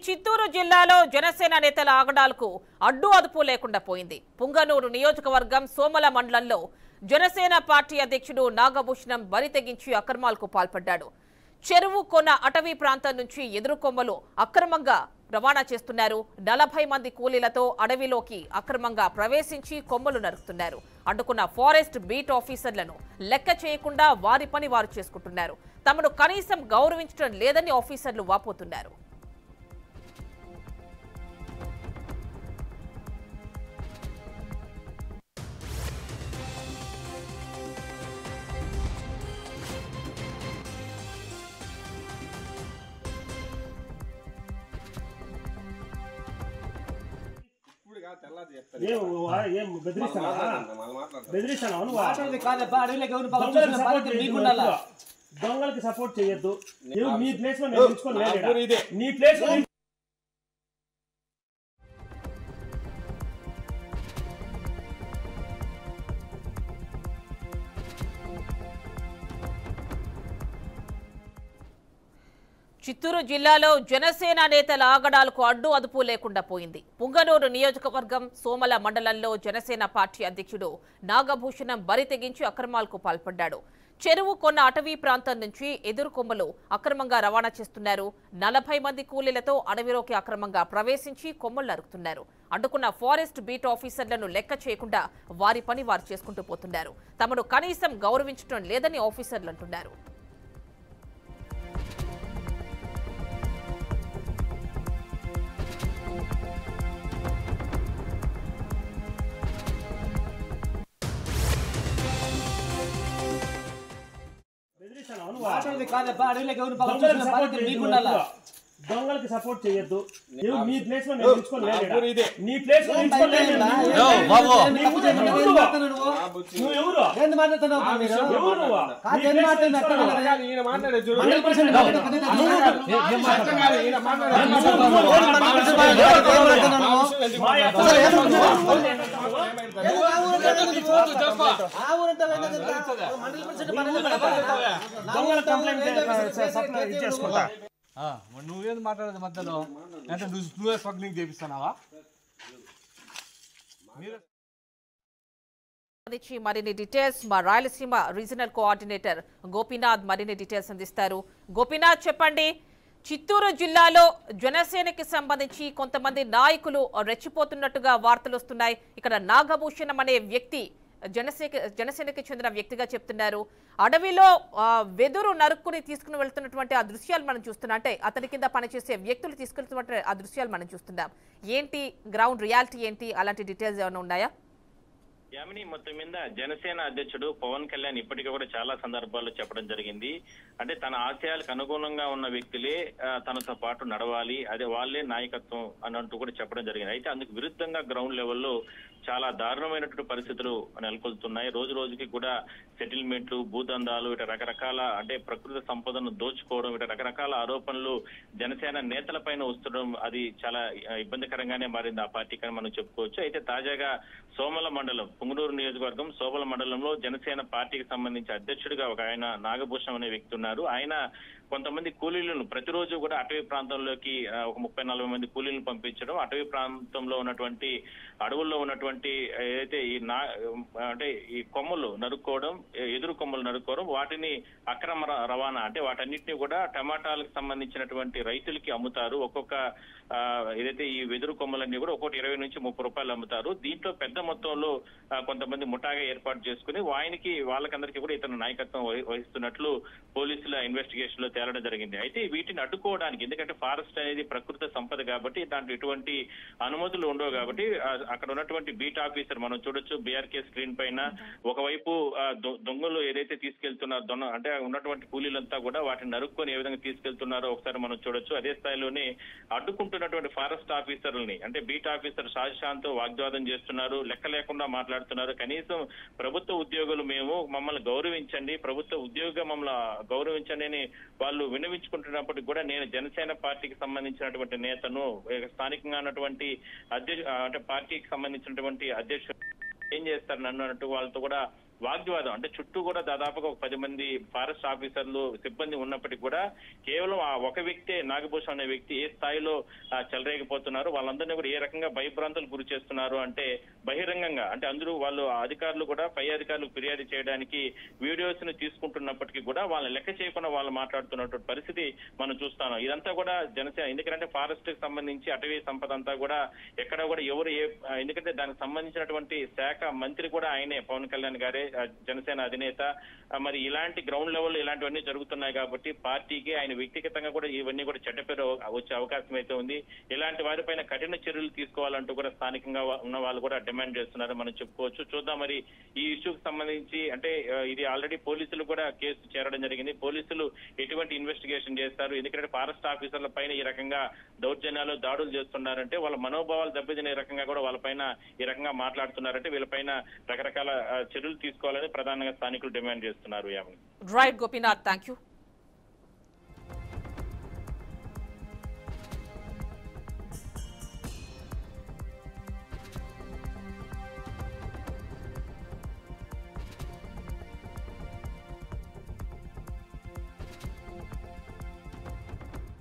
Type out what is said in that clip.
చిత్తూరు జిల్లాలో జనసేన నేతల ఆగడాలకు అడ్డు అదుపు లేకుండా పోయింది. పుంగనూరు నియోజకవర్గం సోమల మండలంలో జనసేన పార్టీ అధ్యక్షుడు నాగభూషణం బరి తెగించి అక్రమాలకు పాల్పడ్డాడు. చెరువు కొన్న అటవీ ప్రాంతం నుంచి ఎదురుకొమ్మలు అక్రమంగా రవాణా చేస్తున్నారు. 40 మంది కూలీలతో అడవిలోకి అక్రమంగా ప్రవేశించి కొమ్మలు నరుకుతున్నారు. అడ్డుకున్న ఫారెస్ట్ బీట్ ఆఫీసర్లను లెక్క చేయకుండా వారి పని వారు చేసుకుంటున్నారు. తమను కనీసం గౌరవించడం లేదని ఆఫీసర్లు వాపోతున్నారు. దొంగలకి సపోర్ట్ చేయొద్దు. నీ ప్లేస్ లో నేను నిల్చుకోలేదు. నీ ప్లేస్ లో చిత్తూరు జిల్లాలో జనసేన నేతల ఆగడాలకు అడ్డు అదుపు లేకుండా పోయింది. పుంగనూరు నియోజకవర్గం సోమల మండలంలో జనసేన పార్టీ అధ్యక్షుడు నాగభూషణం బరి తెగించి అక్రమాలకు పాల్పడ్డాడు. చెరువు కొన్న అటవీ ప్రాంతం నుంచి ఎదురుకొమ్మలు అక్రమంగా రవాణా చేస్తున్నారు. 40 మంది కూలీలతో అడవిలోకి అక్రమంగా ప్రవేశించి కొమ్మలు నరుకుతున్నారు. అడ్డుకున్న ఫారెస్ట్ బీట్ ఆఫీసర్లను లెక్క చేయకుండా వారి పని వారు చేసుకుంటూ పోతున్నారు. తమను కనీసం గౌరవించడం లేదని ఆఫీసర్లు అంటున్నారు. దొంగలకి సపోర్ట్ చేయొద్దు. నీ ప్లేస్ లో నేను నిల్చుకోలేదు. నీ ప్లేస్ లో దొంగల కంప్లైంట్ చేసుకుంటా. నువ్వేది మాట్లాడేది మధ్యలో అంటే నువ్వే స్మగ్లింగ్ చేపిస్తున్నావా? మరిన్ని డీటెయిల్స్ మా రాయలసీమ రీజనల్ కోఆర్డినేటర్ గోపీనాథ్ మరిన్ని డీటెయిల్స్ అందిస్తారు. గోపీనాథ్ చెప్పండి, చిత్తూరు జిల్లాలో జనసేనకి సంబంధించి కొంతమంది నాయకులు రెచ్చిపోతున్నట్టుగా వార్తలు వస్తున్నాయి. ఇక్కడ నాగభూషణం అనే వ్యక్తి జనసేనకి చెందిన వ్యక్తిగా చెప్తున్నారు. అడవిలో వెదురు నరుక్కుని తీసుకుని వెళ్తున్నటువంటి ఆ దృశ్యాలు మనం చూస్తున్నాం. అంటే అతని కింద పనిచేసే వ్యక్తులు తీసుకెళ్తున్నటువంటి ఆ దృశ్యాలు మనం చూస్తున్నాం. ఏంటి గ్రౌండ్ రియాలిటీ ఏంటి? అలాంటి డీటెయిల్స్ ఏమైనా ఉన్నాయా? యామిని, మొత్తం మీద జనసేన అధ్యక్షుడు పవన్ కళ్యాణ్ ఇప్పటికీ కూడా చాలా సందర్భాల్లో చెప్పడం జరిగింది. అంటే తన ఆశయాలకు అనుగుణంగా ఉన్న వ్యక్తులే తనతో పాటు నడవాలి, అదే వాళ్ళే నాయకత్వం అన్నట్టు కూడా చెప్పడం జరిగింది. అయితే అందుకు విరుద్ధంగా గ్రౌండ్ లెవెల్లో చాలా దారుణమైనటువంటి పరిస్థితులు నెలకొల్తున్నాయి. రోజు రోజుకి కూడా సెటిల్మెంట్లు, భూదందాలు, ఇటు రకరకాల అంటే ప్రకృతి సంపదను దోచుకోవడం, ఇటు రకరకాల ఆరోపణలు జనసేన నేతల పైన వస్తుండడం అది చాలా ఇబ్బందికరంగానే మారింది ఆ పార్టీకి మనం చెప్పుకోవచ్చు. అయితే తాజాగా సోమల మండలం, పుంగనూరు నియోజకవర్గం సోమల మండలంలో జనసేన పార్టీకి సంబంధించి అధ్యక్షుడిగా ఒక ఆయన నాగభూషణం అనే వ్యక్తి ఉన్నారు. ఆయన కొంతమంది కూలీలను ప్రతిరోజు కూడా అటవీ ప్రాంతంలోకి ఒక 30-40 మంది కూలీలను పంపించడం, అటవీ ప్రాంతంలో ఉన్నటువంటి అడవుల్లో ఉన్నటువంటి ఏదైతే అంటే ఈ కొమ్మలు నరుక్కోవడం, ఎదురు కొమ్మలు నరుక్కోవడం, వాటిని అక్రమ రవాణా అంటే వాటన్నిటిని కూడా టమాటాలకు సంబంధించినటువంటి రైతులకి అమ్ముతారు. ఒక్కొక్క ఏదైతే ఈ వెదురు కొమ్మలన్నీ కూడా ఒక్కొక్కటి 20 నుంచి 30 రూపాయలు అమ్ముతారు. దీంట్లో పెద్ద మొత్తంలో కొంతమంది ముఠాగా ఏర్పాటు చేసుకుని వాళ్ళకందరికీ కూడా ఇతను నాయకత్వం వహిస్తున్నట్లు పోలీసుల ఇన్వెస్టిగేషన్ లో తేలడం జరిగింది. అయితే వీటిని అడ్డుకోవడానికి, ఎందుకంటే ఫారెస్ట్ అనేది ప్రకృతి సంపద కాబట్టి దాంట్లో ఎటువంటి అనుమతులు ఉండవు కాబట్టి అక్కడ ఉన్నటువంటి బీట్ ఆఫీసర్ మనం చూడొచ్చు బీఆర్కే స్క్రీన్ పైన ఒకవైపు దొంగలు ఏదైతే తీసుకెళ్తున్నారో అంటే ఉన్నటువంటి కూలీలంతా కూడా వాటిని నరుక్కొని ఏ విధంగా తీసుకెళ్తున్నారో ఒకసారి మనం చూడొచ్చు. అదే స్థాయిలోనే అడ్డుకుంటున్నటువంటి ఫారెస్ట్ ఆఫీసర్లని అంటే బీట్ ఆఫీసర్ షాజహాన్తో వాగ్వాదం చేస్తున్నారు, లెక్క లేకుండా మాట్లాడుతున్నారు. కనీసం ప్రభుత్వ ఉద్యోగులు మమ్మల్ని గౌరవించండి, ప్రభుత్వ ఉద్యోగిగా మమ్మల్ని గౌరవించండి అని వాళ్ళు విన్నవించుకుంటున్నప్పటికీ కూడా నేను జనసేన పార్టీకి సంబంధించినటువంటి నేతను, స్థానికంగా ఉన్నటువంటి అంటే పార్టీకి సంబంధించినటువంటి అధ్యక్షుడు ఏం చేస్తారు నన్ను అన్నట్టు వాళ్ళతో కూడా వాగ్వివాదం. అంటే చుట్టూ కూడా దాదాపుగా ఒక 10 మంది ఫారెస్ట్ ఆఫీసర్లు సిబ్బంది ఉన్నప్పటికీ కూడా కేవలం ఆ ఒక వ్యక్తే నాగభూషణం అనే వ్యక్తి ఏ స్థాయిలో చెలరేగిపోతున్నారు, వాళ్ళందరినీ కూడా ఏ రకంగా భయభ్రాంతులు గురి చేస్తున్నారు అంటే బహిరంగంగా, అంటే అందరూ వాళ్ళు అధికారులు కూడా పై అధికారులకు ఫిర్యాదు చేయడానికి వీడియోస్ ని తీసుకుంటున్నప్పటికీ కూడా వాళ్ళని లెక్క చేయకుండా వాళ్ళు మాట్లాడుతున్నటువంటి పరిస్థితి మనం చూస్తాం. ఇదంతా కూడా జనసేన, ఎందుకంటే ఫారెస్ట్ కి సంబంధించి అటవీ సంపద అంతా కూడా ఎక్కడ కూడా ఎవరు ఎందుకంటే దానికి సంబంధించినటువంటి శాఖ మంత్రి కూడా ఆయనే, పవన్ కళ్యాణ్ గారే జనసేన అధినేత. మరి ఇలాంటి గ్రౌండ్ లెవెల్ ఇలాంటివన్నీ జరుగుతున్నాయి కాబట్టి పార్టీకి ఆయన వ్యక్తిగతంగా కూడా ఇవన్నీ కూడా చెడ్డ పేరు వచ్చే అవకాశం అయితే ఉంది. ఇలాంటి వారిపైన కఠిన చర్యలు తీసుకోవాలంటూ కూడా స్థానికంగా ఉన్న వాళ్ళు కూడా డిమాండ్ చేస్తున్నారని మనం చెప్పుకోవచ్చు. చూద్దాం మరి ఈ ఇష్యూకి సంబంధించి, అంటే ఇది ఆల్రెడీ పోలీసులు కూడా కేసు చేరడం జరిగింది. పోలీసులు ఎటువంటి ఇన్వెస్టిగేషన్ చేస్తారు, ఎందుకంటే ఫారెస్ట్ ఆఫీసర్ల పైన ఈ రకంగా దౌర్జన్యాలు దాడులు చేస్తున్నారంటే వాళ్ళ మనోభావాలు దెబ్బతినే రకంగా కూడా వాళ్ళపైన ఈ రకంగా మాట్లాడుతున్నారంటే వీళ్ళపైన రకరకాల చర్యలు తీసుకోవాలని ప్రధానంగా స్థానికులు డిమాండ్ చేస్తున్నారు. Right Gopinath, thank you.